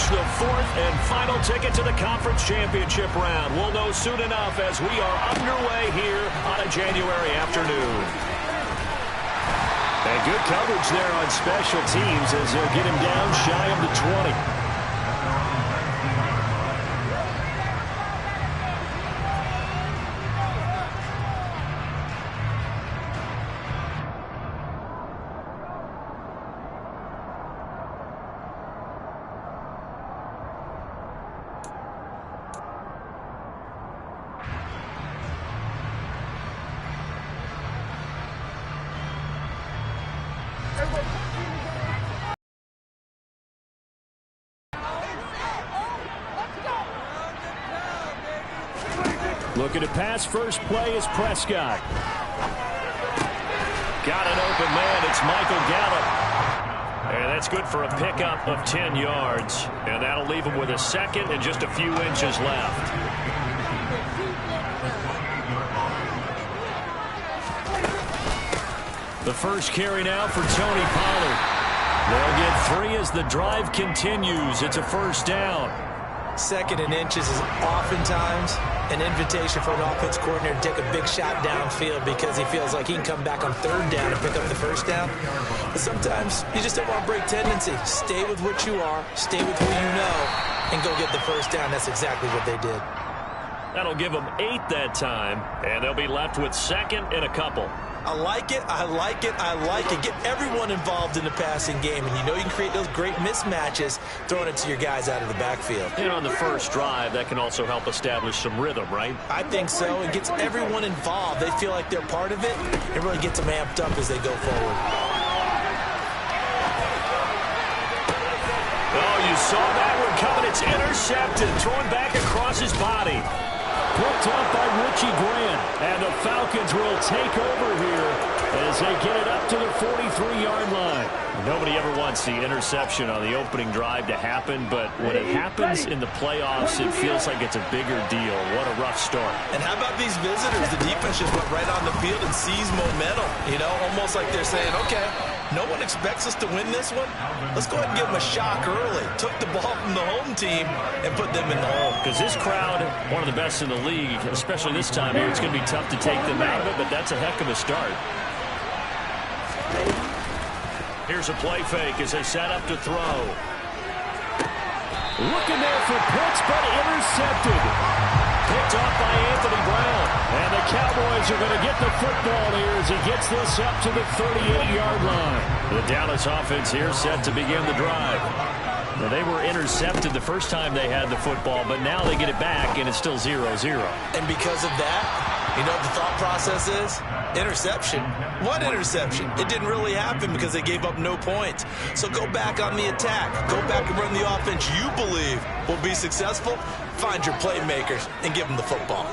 clinch the fourth and final ticket to the conference championship round. We'll know soon enough as we are underway here on a January afternoon. And good coverage there on special teams as they'll get him down shy of the 20. Looking to pass first play is Prescott. Got an open man. It's Michael Gallup. And that's good for a pickup of 10 yards. And that'll leave him with a second and just a few inches left. The first carry now for Tony Pollard. They'll get 3 as the drive continues. It's a first down. Second and inches is oftentimes an invitation for an offense coordinator to take a big shot downfield because he feels like he can come back on third down and pick up the first down. But sometimes you just don't want to break tendency. Stay with what you are, stay with who you know, and go get the first down. That's exactly what they did. That'll give them 8 that time, and they'll be left with second and a couple. I like it, I like it, I like it. Get everyone involved in the passing game, and you know you can create those great mismatches throwing it to your guys out of the backfield. And on the first drive, that can also help establish some rhythm, right? I think so. It gets everyone involved. They feel like they're part of it. It really gets them amped up as they go forward. Oh, you saw that one coming. It's intercepted. Thrown back across his body. Picked up by Richie Grant. And the Falcons will take over here as they get it up to the 43-yard line. Nobody ever wants the interception on the opening drive to happen, but when it happens in the playoffs, it feels like it's a bigger deal. What a rough start. And how about these visitors? The defense just went right on the field and seized momentum. You know, almost like they're saying, okay, no one expects us to win this one. Let's go ahead and give them a shock early. Took the ball from the home team and put them in the hole. Because this crowd, one of the best in the league, especially this time here, it's going to be tough to take them out of it, but that's a heck of a start. Here's a play fake as they set up to throw. Looking there for Pitts, but intercepted. Picked off by Anthony Brown. And the Cowboys are going to get the football here as he gets this up to the 38-yard line. The Dallas offense here set to begin the drive. Now, they were intercepted the first time they had the football, but now they get it back, and it's still 0-0. And because of that, you know what the thought process is? Interception. What interception? It didn't really happen because they gave up no points. So go back on the attack. Go back and run the offense you believe will be successful. Find your playmakers and give them the football.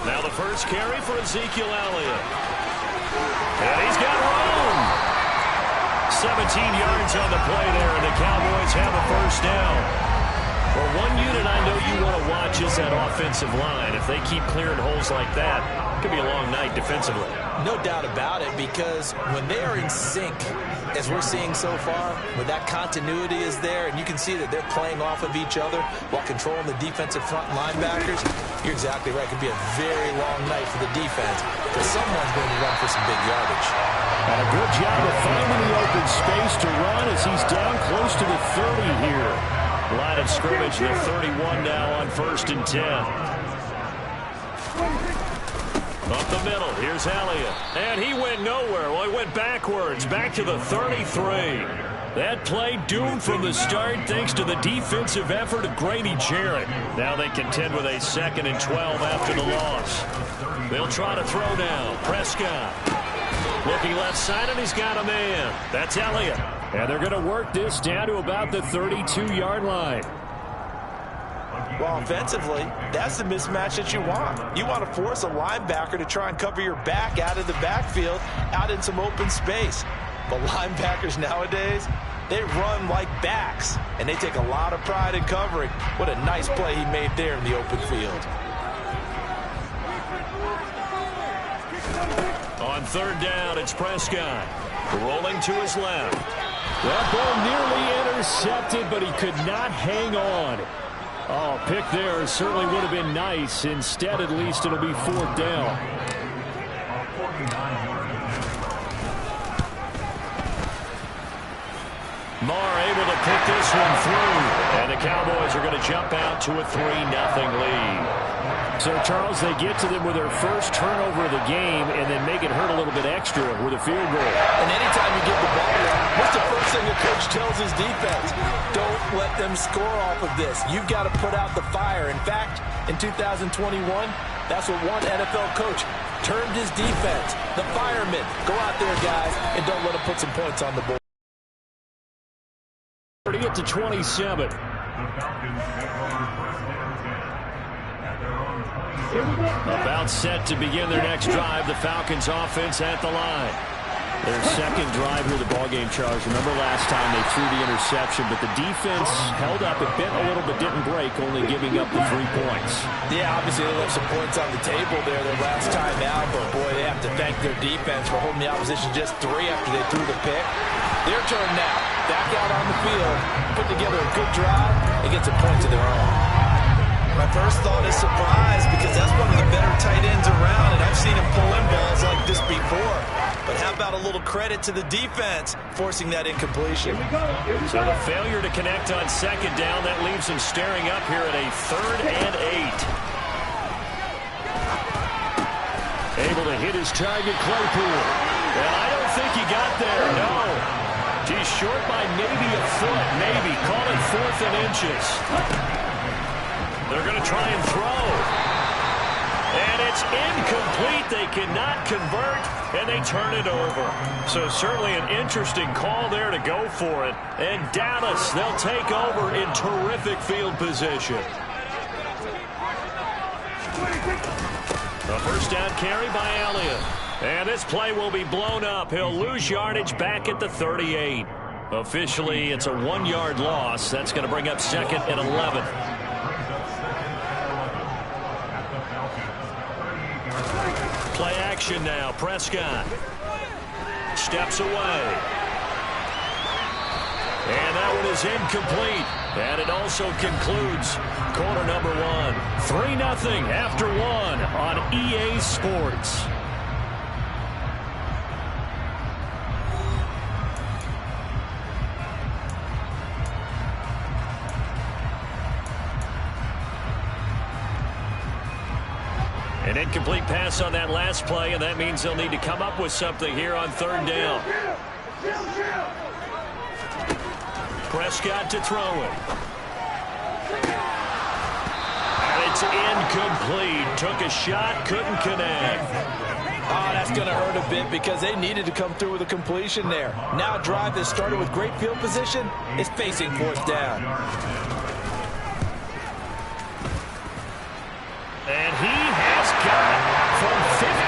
Now the first carry for Ezekiel Elliott. And he's got room. 17 yards on the play there, and the Cowboys have a first down. Well, one unit I know you want to watch is that offensive line. If they keep clearing holes like that, it could be a long night defensively. No doubt about it, because when they are in sync, as we're seeing so far, when that continuity is there, and you can see that they're playing off of each other while controlling the defensive front linebackers, you're exactly right. It could be a very long night for the defense because someone's going to run for some big yardage. And a good job of finding the open space to run as he's down close to the 30 here. Line of scrimmage, the 31 now on 1st and 10. Up the middle, here's Elliott. And he went nowhere. Well, he went backwards, back to the 33. That play doomed from the start thanks to the defensive effort of Grady Jarrett. Now they contend with a 2nd and 12 after the loss. They'll try to throw now. Prescott. Looking left side, and he's got a man. That's Elliott. And they're going to work this down to about the 32-yard line. Well, offensively, that's the mismatch that you want. You want to force a linebacker to try and cover your back out of the backfield, out in some open space. But linebackers nowadays, they run like backs, and they take a lot of pride in covering. What a nice play he made there in the open field. On 3rd down, it's Prescott. Rolling to his left. That ball nearly intercepted, but he could not hang on. Oh, pick there certainly would have been nice. Instead, at least it'll be 4th down. Marr able to pick this one through. And the Cowboys are going to jump out to a 3-0 lead. So, Charles, they get to them with their first turnover of the game and then make it hurt a little bit extra with a field goal. And anytime you give the ball away, what's the first thing the coach tells his defense? Don't let them score off of this. You've got to put out the fire. In fact, in 2021, that's what one NFL coach termed his defense. The firemen. Go out there, guys, and don't let them put some points on the board. 30-27. About set to begin their next drive. The Falcons offense at the line. Their second drive here of the ballgame, Charles. Remember last time they threw the interception, but the defense held up. It bent a little but didn't break, only giving up the 3 points. Yeah, obviously they left some points on the table there their last time out, but boy, they have to thank their defense for holding the opposition just 3 after they threw the pick. Their turn now. Back out on the field, put together a good drive, and get some points of their own. My first thought is surprise, because that's one of the better tight ends around, and I've seen him pull in balls like this before. But how about a little credit to the defense forcing that incompletion? So the failure to connect on 2nd down, that leaves him staring up here at a 3rd and 8. Able to hit his target, Claypool. And I don't think he got there, no. He's short by maybe a foot, maybe. Call it 4th and inches. They're going to try and throw. And it's incomplete. They cannot convert, and they turn it over. So certainly an interesting call there to go for it. And Dallas, they'll take over in terrific field position. A first down carry by Elliott. And this play will be blown up. He'll lose yardage back at the 38. Officially, it's a 1-yard loss. That's going to bring up 2nd and 11. Play action now. Prescott steps away. And that one is incomplete. And it also concludes quarter number 1. 3-0 after 1 on EA Sports. An incomplete pass on that last play, and that means they'll need to come up with something here on 3rd down. Prescott to throw it. And it's incomplete. Took a shot, couldn't connect. Oh, that's going to hurt a bit because they needed to come through with a completion there. Now a drive that started with great field position is facing 4th down. And he has got it from 55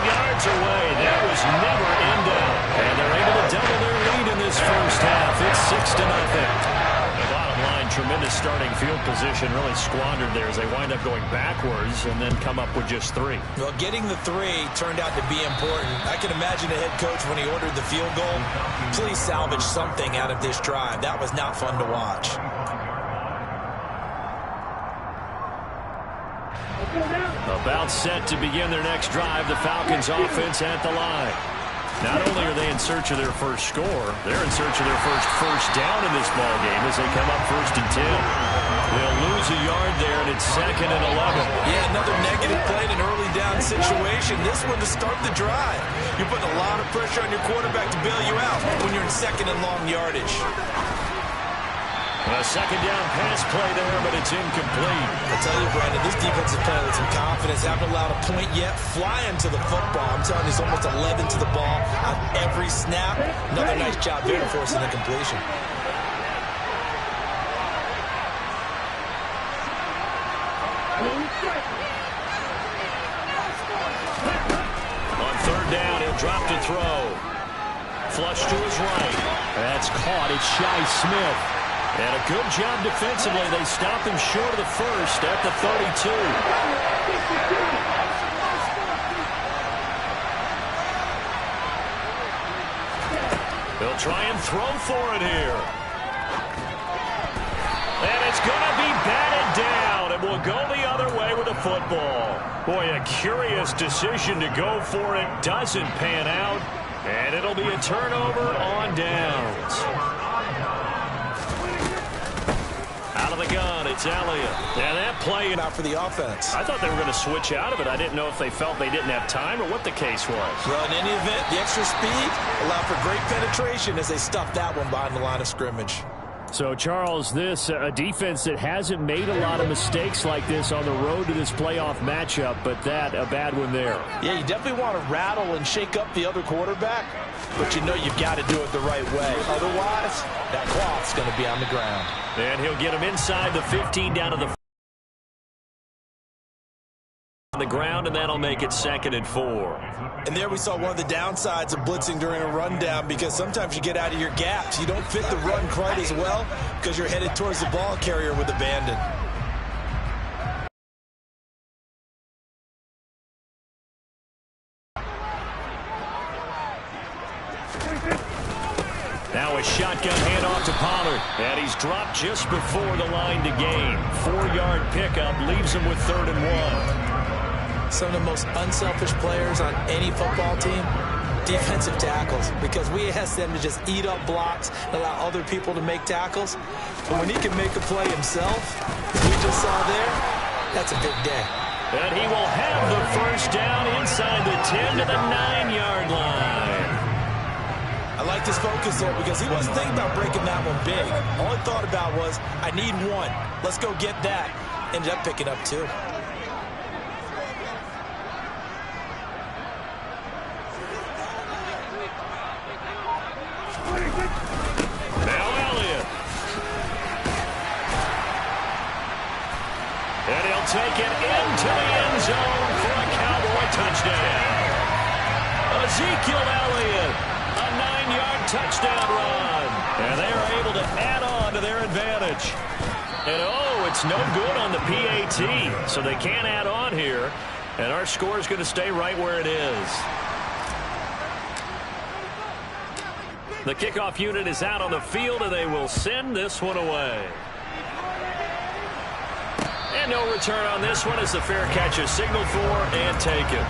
yards away. That was never in doubt. And they're able to double their lead in this first half. It's 6-0. The bottom line, tremendous starting field position, really squandered there as they wind up going backwards and then come up with just 3. Well, getting the 3 turned out to be important. I can imagine the head coach when he ordered the field goal. Please salvage something out of this drive. That was not fun to watch. About set to begin their next drive, the Falcons offense at the line. Not only are they in search of their first score, they're in search of their first down in this ballgame as they come up 1st and 10. They'll lose a yard there, and it's 2nd and 11. Yeah, another negative play in an early down situation. This one to start the drive. You're putting a lot of pressure on your quarterback to bail you out when you're in 2nd and long yardage. A 2nd down pass play there, but it's incomplete. I tell you, Brandon, this defense is playing with some confidence. Haven't allowed a point yet. Flying to the football. I'm telling you, it's almost 11 to the ball on every snap. Another nice job there forcing the completion. On 3rd down, he'll drop to throw. Flush to his right. That's caught. It's Shi Smith. And a good job defensively. They stopped him short of the first at the 32. They'll try and throw for it here. And it's going to be batted down, and will go the other way with the football. Boy, a curious decision to go for it. Doesn't pan out, and it'll be a turnover on downs. Out of the gun, it's Elliott. And that play out for the offense. I thought they were going to switch out of it. I didn't know if they felt they didn't have time or what the case was. Well, in any event, the extra speed allowed for great penetration as they stuffed that one behind the line of scrimmage. So, Charles, this a defense that hasn't made a lot of mistakes like this on the road to this playoff matchup, but that a bad one there. Yeah, you definitely want to rattle and shake up the other quarterback, but you know you've got to do it the right way. Otherwise, that cloth's going to be on the ground. And he'll get him inside the 15 down to the on the ground, and that'll make it 2nd and 4. And there we saw one of the downsides of blitzing during a rundown, because sometimes you get out of your gaps. You don't fit the run quite as well because you're headed towards the ball carrier with abandon. Now a shotgun handoff to Pollard, and he's dropped just before the line to gain. 4-yard pickup leaves him with 3rd and 1. Some of the most unselfish players on any football team, defensive tackles, because we ask them to just eat up blocks and allow other people to make tackles. But when he can make a play himself, as we just saw there, that's a big day. And he will have the first down inside the 10 to the 9-yard line. I like his focus there because he wasn't thinking about breaking that one big. All he thought about was, I need one. Let's go get that. Ended up picking up 2. Now Elliott. And he'll take it into the end zone for a Cowboy touchdown. Ezekiel Elliott, a 9-yard touchdown run. And they are able to add on to their advantage. And it's no good on the PAT, so they can't add on here. And our score is going to stay right where it is. The kickoff unit is out on the field, and they will send this one away. And no return on this one as the fair catch is signaled for and taken.